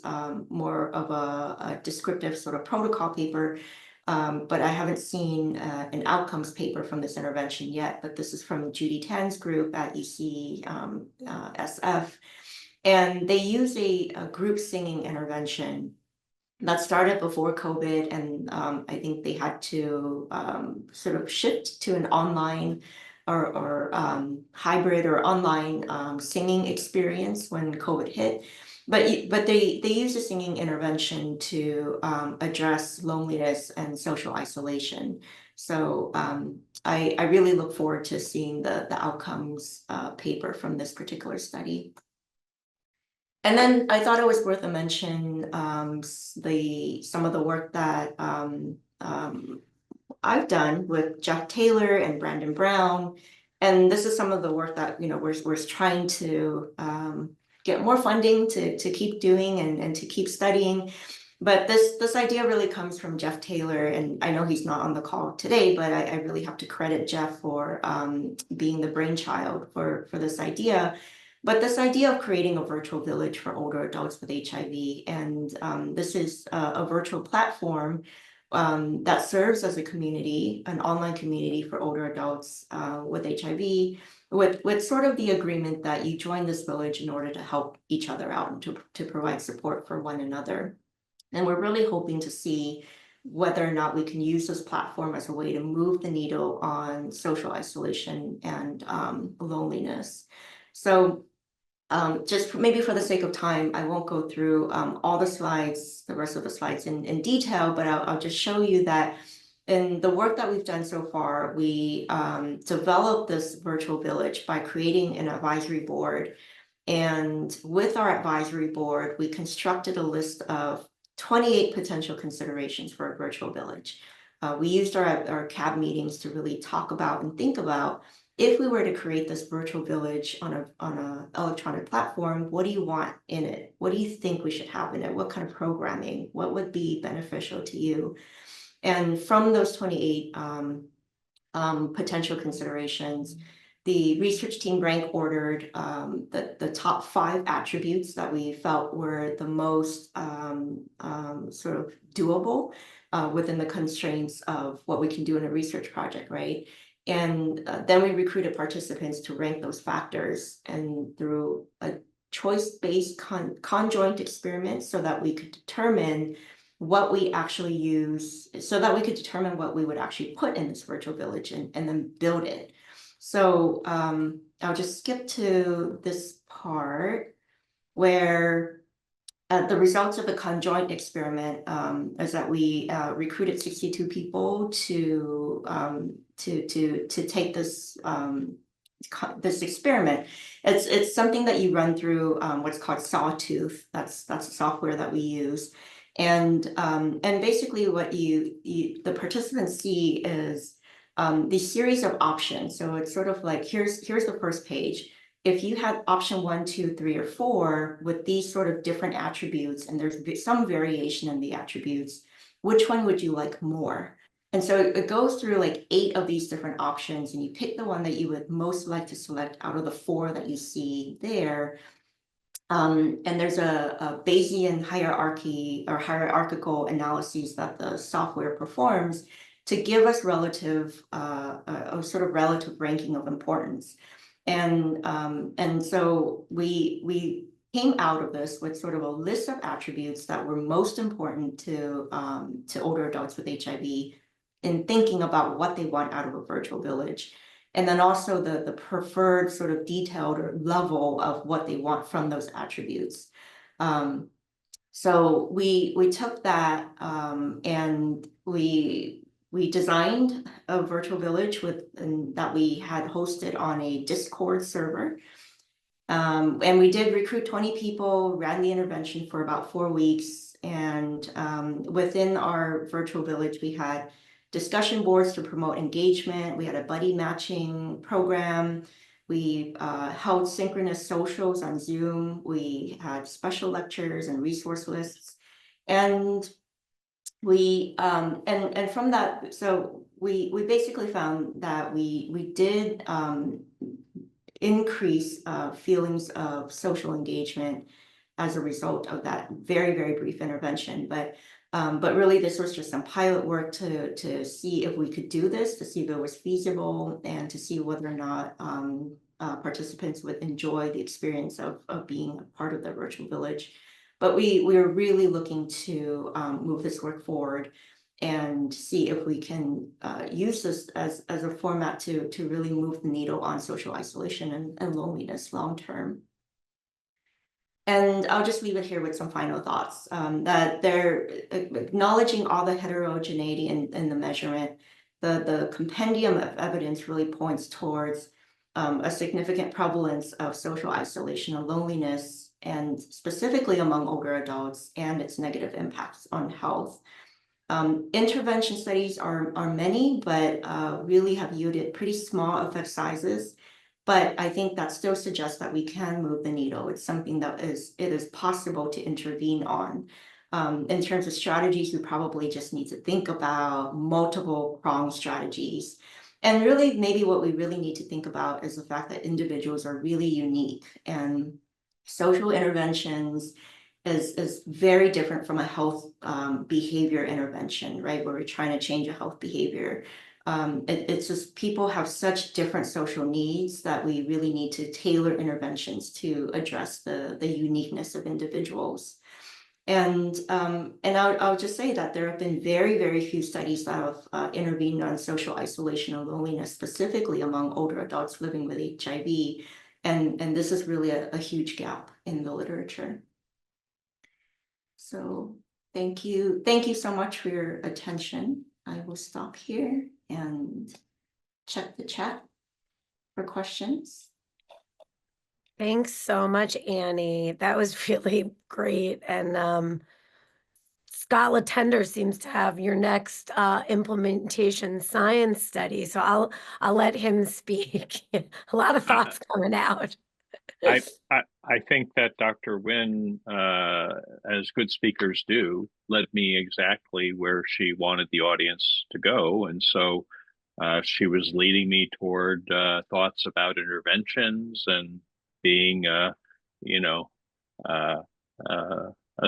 more of a descriptive sort of protocol paper, but I haven't seen an outcomes paper from this intervention yet, but this is from Judy Tan's group at UCSF, and they use a group singing intervention that started before COVID, and I think they had to sort of shift to an online or hybrid or online singing experience when COVID hit. But they use a singing intervention to address loneliness and social isolation. So I really look forward to seeing the outcomes paper from this particular study. And then I thought it was worth a mention some of the work that I've done with Jeff Taylor and Brandon Brown, and this is some of the work that we're trying to get more funding to keep doing and to keep studying. But this idea really comes from Jeff Taylor, and I know he's not on the call today, but I really have to credit Jeff for being the brainchild for this idea. But this idea of creating a virtual village for older adults with HIV, and this is a virtual platform that serves as a community, an online community for older adults with HIV, with sort of the agreement that you join this village in order to help each other out and to provide support for one another. And we're really hoping to see whether or not we can use this platform as a way to move the needle on social isolation and loneliness. So just maybe for the sake of time, I won't go through all the slides, the rest of the slides in detail, but I'll just show you that in the work that we've done so far, we developed this virtual village by creating an advisory board. And with our advisory board, we constructed a list of 28 potential considerations for a virtual village. We used our CAB meetings to really talk about and think about, if we were to create this virtual village on a electronic platform, what do you want in it? What do you think we should have in it? What kind of programming? What would be beneficial to you? And from those 28 potential considerations, the research team rank ordered the top 5 attributes that we felt were the most sort of doable within the constraints of what we can do in a research project, right? And then we recruited participants to rank those factors, and through a choice-based conjoint experiment, so that we could determine what we actually use, so that we could determine what we would actually put in this virtual village and then build it. So I'll just skip to this part where the results of the conjoint experiment is that we recruited 62 people to take this this experiment. It's something that you run through what's called Sawtooth. That's the software that we use, and basically what the participants see is these series of options. So it's sort of like, here's the first page. If you had option 1, 2, 3, or 4 with these sort of different attributes, and there's some variation in the attributes, which one would you like more? And so it goes through like 8 of these different options, and you pick the one that you would most like to select out of the 4 that you see there. And there's a Bayesian hierarchy or hierarchical analyses that the software performs to give us relative, a sort of relative ranking of importance. And so we came out of this with sort of a list of attributes that were most important to older adults with HIV in thinking about what they want out of a virtual village. and then also the preferred sort of detailed or level of what they want from those attributes. So we took that and we designed a virtual village that we had hosted on a Discord server. And we did recruit 20 people, ran the intervention for about 4 weeks. And within our virtual village, we had discussion boards to promote engagement. We had a buddy matching program. We held synchronous socials on Zoom. We had special lectures and resource lists. And we and from that, so we basically found that we did increase feelings of social engagement as a result of that very, very brief intervention. But really this was just some pilot work to see if we could do this, to see if it was feasible, and to see whether or not participants would enjoy the experience of being a part of the virtual village. But we were really looking to move this work forward and see if we can use this as a format to really move the needle on social isolation and loneliness long term. And I'll just leave it here with some final thoughts, that they're acknowledging all the heterogeneity in the measurement. The compendium of evidence really points towards a significant prevalence of social isolation and loneliness, and specifically among older adults, and its negative impacts on health. Intervention studies are many, but really have yielded pretty small effect sizes. But I think that still suggests that we can move the needle. It's something that it is possible to intervene on. In terms of strategies, we probably just need to think about multiple pronged strategies. And really, maybe what we really need to think about is the fact that individuals are really unique, and social interventions is very different from a health behavior intervention, right? Where we're trying to change a health behavior. It's just people have such different social needs that we really need to tailor interventions to address the uniqueness of individuals. And I'll just say that there have been very, very few studies that have intervened on social isolation and loneliness, specifically among older adults living with HIV. And this is really a huge gap in the literature. So thank you so much for your attention. I will stop here and check the chat for questions. Thanks so much, Annie. That was really great. And Scott Latender seems to have your next implementation science study. So I'll let him speak. A lot of thoughts coming out. I think that Dr. Nguyen, as good speakers do, led me exactly where she wanted the audience to go. And so she was leading me toward thoughts about interventions and being, a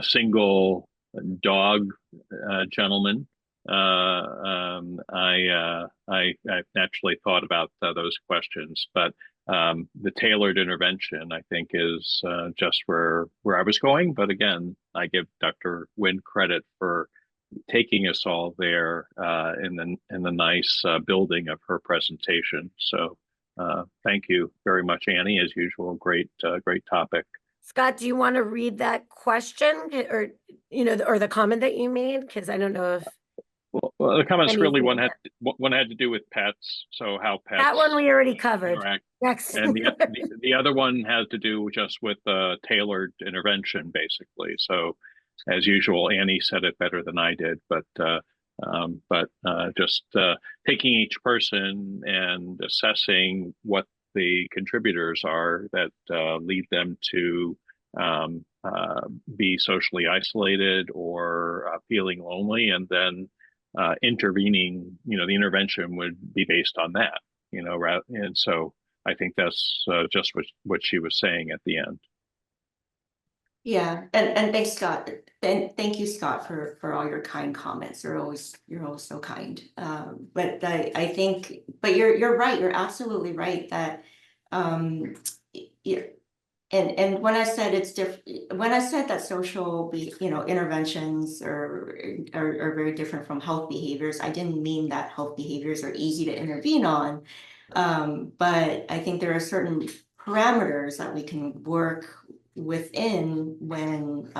single dog gentleman. I naturally thought about those questions, but the tailored intervention, I think, is just where I was going. But again, I give Dr. Nguyen credit for taking us all there in the nice building of her presentation. So thank you very much, Annie. As usual, great topic. Scott, do you want to read that question or the comment that you made? Because I don't know if well, the comments anything really one had to do with pets. So how pets, that one we already covered. Interact. Next. And the other one has to do just with tailored intervention, basically. So, as usual, Annie said it better than I did, but just taking each person and assessing what the contributors are that lead them to be socially isolated or feeling lonely, and then intervening. The intervention would be based on that. And so I think that's just what she was saying at the end. Yeah, and thanks, Scott. And thank you, Scott, for all your kind comments. You're always so kind. But I think, but you're right. You're absolutely right that and when I said it's different, when I said that social interventions are very different from health behaviors, I didn't mean that health behaviors are easy to intervene on. But I think there are certain parameters that we can work within when,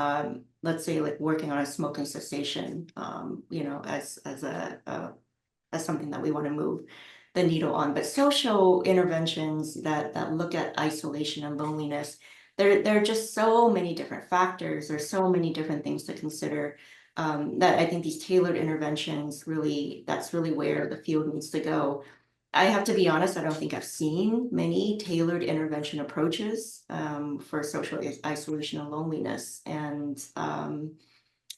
let's say, like working on a smoking cessation, as something that we want to move the needle on. But social interventions that look at isolation and loneliness, there are just so many different factors. There's so many different things to consider. That I think these tailored interventions that's really where the field needs to go. I have to be honest, I don't think I've seen many tailored intervention approaches for social isolation and loneliness. And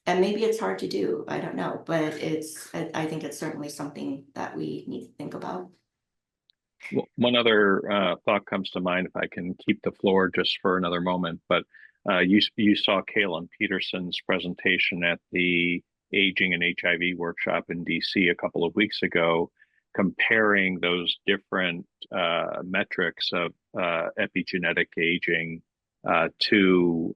maybe it's hard to do, I don't know, but I think it's certainly something that we need to think about. Well, one other thought comes to mind, if I can keep the floor just for another moment, but you saw Kaylin Peterson's presentation at the Aging and HIV workshop in DC a couple of weeks ago, comparing those different metrics of epigenetic aging to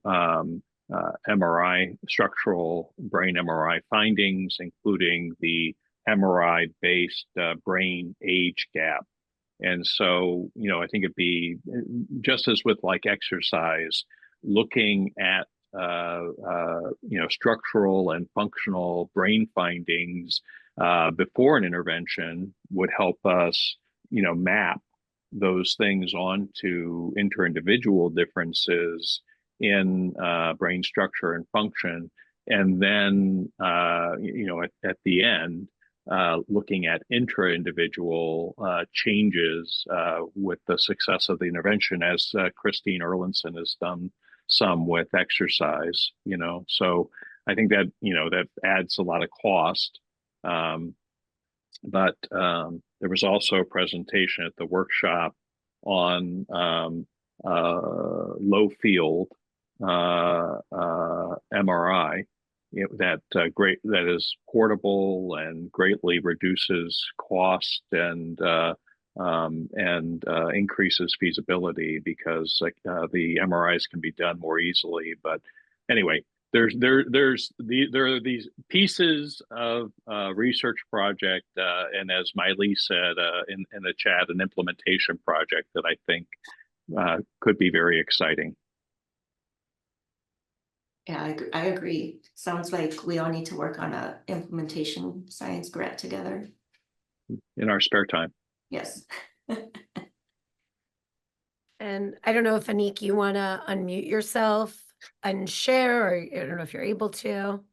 MRI, structural brain MRI findings, including the MRI-based brain age gap. And so, I think it'd be just as with like exercise, looking at structural and functional brain findings before an intervention would help us, map those things onto inter-individual differences in brain structure and function. And then, at the end, looking at intra-individual changes with the success of the intervention, as Christine Erlandson has done some with exercise, So I think that, that adds a lot of cost. But there was also a presentation at the workshop on low field MRI, that is portable and greatly reduces cost and increases feasibility, because the MRIs can be done more easily. But anyway, there are these pieces of research project, and as Miley said in the chat, an implementation project that I think could be very exciting. Yeah, I agree. Sounds like we all need to work on a implementation science grant together. In our spare time. Yes. And I don't know if Anik, you want to unmute yourself and share, or I don't know if you're able to.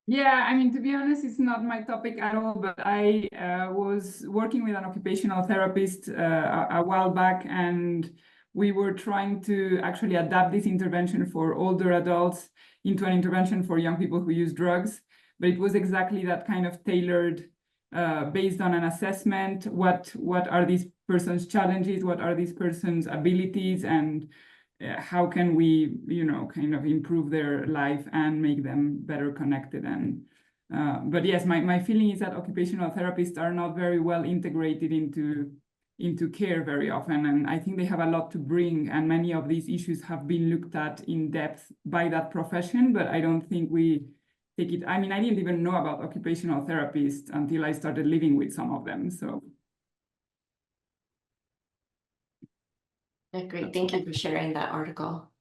Yeah, I mean, to be honest, it's not my topic at all, but I was working with an occupational therapist a while back, and we were trying to actually adapt this intervention for older adults into an intervention for young people who use drugs. But it was exactly that kind of tailored, based on an assessment, what are these person's challenges, what are these person's abilities, and how can we, kind of improve their life and make them better connected. And but yes, my feeling is that occupational therapists are not very well integrated into care very often, and I think they have a lot to bring, and many of these issues have been looked at in depth by that profession, but I don't think we take it. I mean, I didn't even know about occupational therapists until I started living with some of them. So Great. Thank you for sharing that article.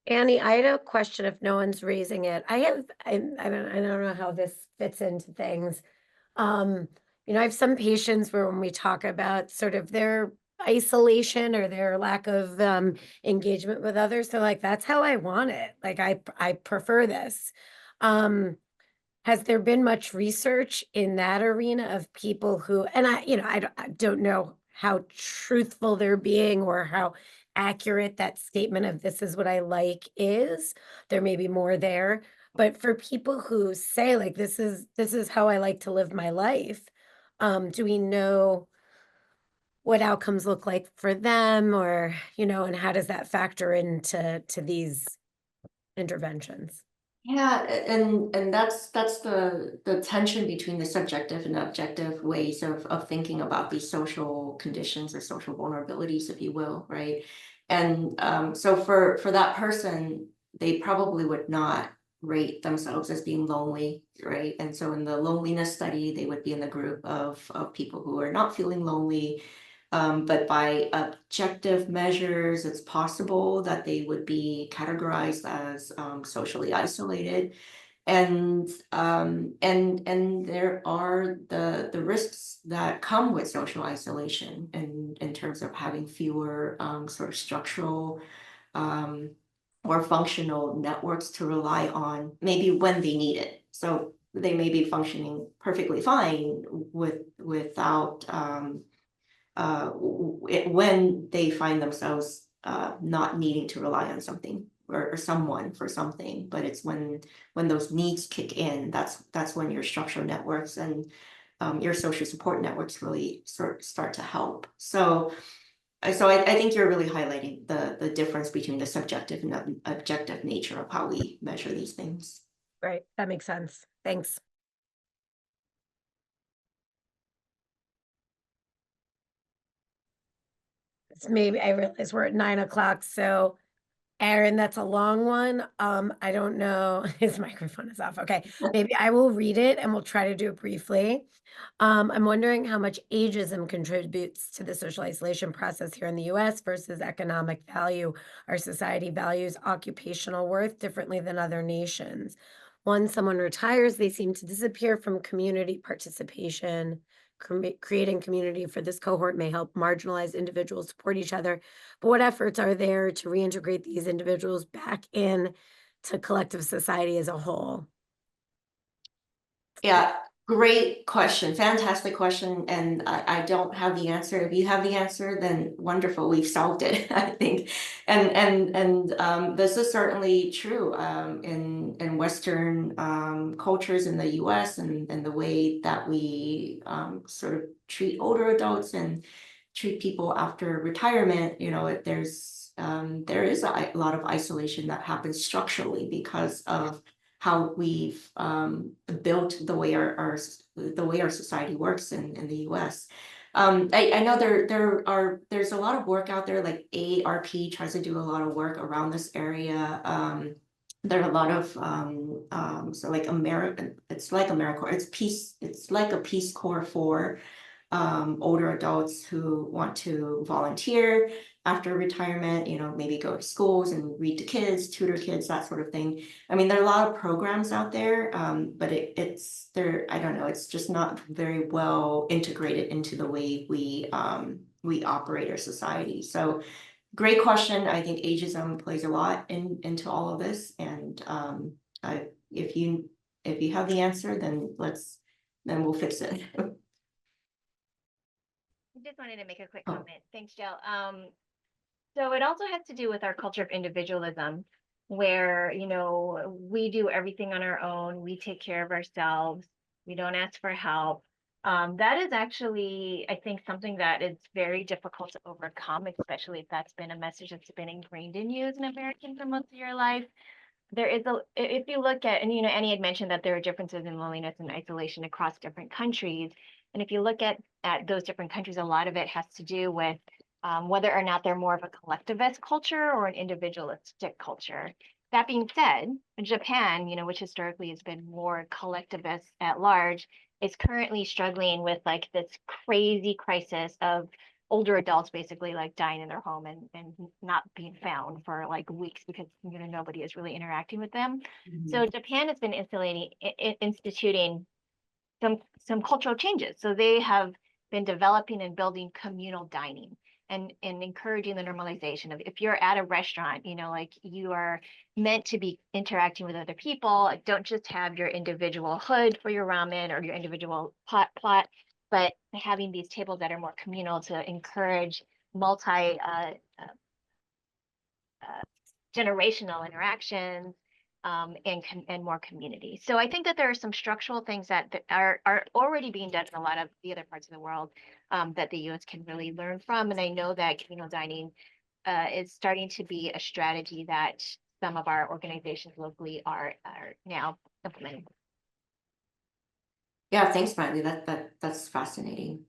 Annie, I had a question if no one's raising it. I don't know how this fits into things. I have some patients where when we talk about sort of their isolation or their lack of engagement with others, they're like, that's how I want it. Like I prefer this. Has there been much research in that arena of people who, and I don't know how truthful they're being or how accurate that statement of this is what I like is. There may be more there, but for people who say like this is how I like to live my life, do we know what outcomes look like for them, or and how does that factor into these interventions? Yeah, and that's the tension between the subjective and objective ways of thinking about these social conditions or social vulnerabilities, if you will, right? And so for that person, they probably would not rate themselves as being lonely, right? And so in the loneliness study, they would be in the group of people who are not feeling lonely. But by objective measures, it's possible that they would be categorized as socially isolated. And there are the risks that come with social isolation in terms of having fewer sort of structural or functional networks to rely on, maybe when they need it. So they may be functioning perfectly fine without when they find themselves not needing to rely on something or someone for something, but it's when those needs kick in, that's when your structural networks and your social support networks really start to help. So I think you're really highlighting the difference between the subjective and objective nature of how we measure these things. Right, that makes sense. Thanks. It's maybe I realize we're at 9 o'clock, so Aaron, that's a long one. I don't know. His microphone is off. Okay, maybe I will read it and we'll try to do it briefly. I'm wondering how much ageism contributes to the social isolation process here in the US versus economic value. Our society values occupational worth differently than other nations. Once someone retires, they seem to disappear from community participation. Creating community for this cohort may help marginalized individuals support each other. But what efforts are there to reintegrate these individuals back in to collective society as a whole? Yeah, great question, fantastic question, and I don't have the answer. If you have the answer, then wonderful, we've solved it, I think. And this is certainly true in Western cultures in the US and the way that we sort of treat older adults and treat people after retirement. You know, there is a lot of isolation that happens structurally because of how we've built the way our society works in the US. I know there's a lot of work out there, like AARP tries to do a lot of work around this area. There are a lot of so like American, it's like AmeriCorps, it's like a Peace Corps for older adults who want to volunteer after retirement, you know, maybe go to schools and read to kids, tutor kids, that sort of thing. I mean, there are a lot of programs out there, but it's there, I don't know, it's just not very well integrated into the way we operate our society. So great question. I think ageism plays a lot into all of this. And if you have the answer, then we'll fix it. I just wanted to make a quick comment. Thanks, Jill. So it also has to do with our culture of individualism, where, you know, we do everything on our own, we take care of ourselves, we don't ask for help. That is actually, I think, something that is very difficult to overcome, especially if that's been a message that's been ingrained in you as an American for most of your life. There is if you look at, and you know, Annie had mentioned that there are differences in loneliness and isolation across different countries. And if you look at those different countries, a lot of it has to do with whether or not they're more of a collectivist culture or an individualistic culture. That being said, Japan, you know, which historically has been more collectivist at large, is currently struggling with like this crazy crisis of older adults basically like dying in their home and not being found for like weeks because, you know, nobody is really interacting with them. So Japan has been instituting some cultural changes. So they have been developing and building communal dining and encouraging the normalization of, if you're at a restaurant, you know, like you are meant to be interacting with other people. Like, don't just have your individual hood for your ramen or your individual plot, but having these tables that are more communal to encourage multi generational interactions and more community. So I think that there are some structural things that are already being done in a lot of the other parts of the world that the US can really learn from. And I know that communal dining is starting to be a strategy that some of our organizations locally are now implementing. Yeah, thanks, Bradley. That's fascinating.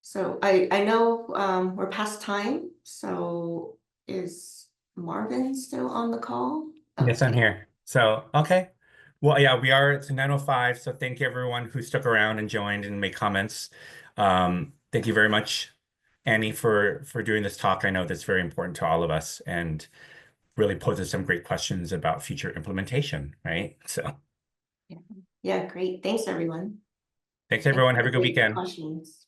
So I know we're past time. So is Marvin still on the call? Yes, I'm Okay. here. So, okay. Well, yeah, we are, it's 9:05. So thank you everyone who stuck around and joined and made comments. Thank you very much, Annie, for doing this talk. I know that's very important to all of us and really poses some great questions about future implementation, right? So Yeah, great. Thanks, everyone. thanks Thanks everyone. for Have a good great weekend. questions.